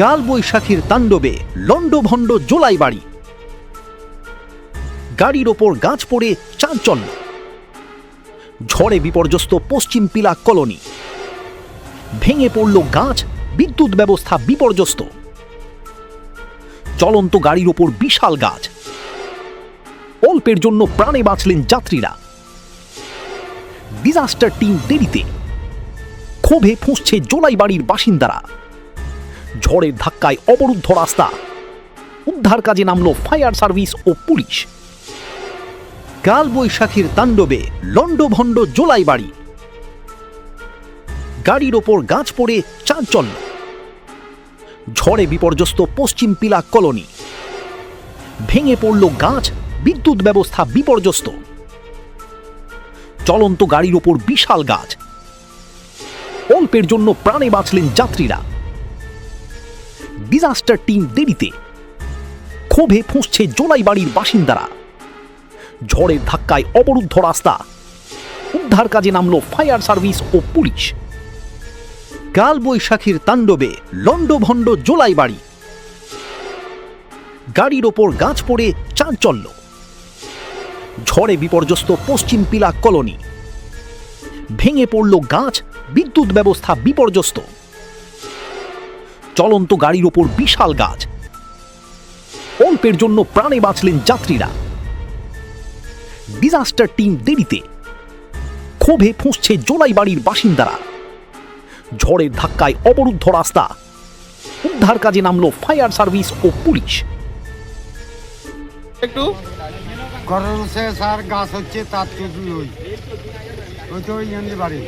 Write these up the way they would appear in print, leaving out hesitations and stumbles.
কালবৈশাখীর তাণ্ডবে লন্ডভন্ড জোলাই বাড়ি, গাড়ির ওপর গাছ পড়ে চাঞ্চল্য, ঝড়ে বিপর্যস্ত পশ্চিম পিলা কলোনি, ভেঙে পড়ল গাছ, বিদ্যুৎ ব্যবস্থা বিপর্যস্ত, চলন্ত গাড়ির ওপর বিশাল গাছ, অল্পের জন্য প্রাণে বাঁচলেন যাত্রীরা। ডিজাস্টার টিম দেরিতে, ক্ষোভে ফুঁসছে জোলাই বাড়ির বাসিন্দারা। ঝড়ের ধাক্কায় অবরুদ্ধ রাস্তা, উদ্ধার কাজে নামল ফায়ার সার্ভিস ও পুলিশ। কালবৈশাখীর তাণ্ডবে লন্ডভন্ড জোলাই বাড়ি, গাড়ির ওপর গাছ পড়ে চাঞ্চল্য, ঝড়ে বিপর্যস্ত পশ্চিম পিলা কলোনি, ভেঙে পড়ল গাছ, বিদ্যুৎ ব্যবস্থা বিপর্যস্ত, চলন্ত গাড়ির ওপর বিশাল গাছ, অল্পের জন্য প্রাণে বাঁচলেন যাত্রীরা। ডিজাস্টার টিম দেরিতে, ক্ষোভে ফুঁসছে জোলাই বাড়ির বাসিন্দারা। ঝড়ের ধাক্কায় অবরুদ্ধ রাস্তা, উদ্ধার কাজে নামল ফায়ার সার্ভিস ও পুলিশ। কালবৈশাখীর তাণ্ডবে লন্ডভন্ড জোলাই বাড়ি, গাড়ির ওপর গাছ পড়ে চাঞ্চল্য, ঝড়ে বিপর্যস্ত পশ্চিম পিলা কলোনি, ভেঙে পড়ল গাছ, বিদ্যুৎ ব্যবস্থা বিপর্যস্ত, চলন্ত গাড়ির ওপর বিশাল গাছ, অল্পের জন্য প্রাণে বাঁচলেন যাত্রীরা। ডিজাস্টার টিম দেরিতে, ক্ষোভে ফুঁসছে জোলাই বাড়ির বাসিন্দারা। ঝড়ের ধাক্কায় অবরুদ্ধ রাস্তা, উদ্ধার কাজে নামল ফায়ার সার্ভিস ও পুলিশ। একটু গরম শেষ আর গাছ হচ্ছে তার ওই তো ওই বাড়ি,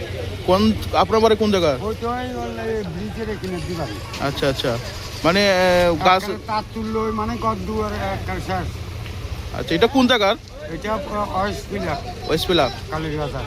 কোন আপনার বাড়ি কোন জায়গা? ওই তো ওই ব্রিজের এখানে বাড়ি। আচ্ছা আচ্ছা, মানে গাছ তার তুললো ওই মানে গদ দুয়ার শেষ। আচ্ছা, এটা কোন জায়গার? এটা ওয়েস্ট পিলার, ওয়েস্ট পিলার। কালীর বাজার।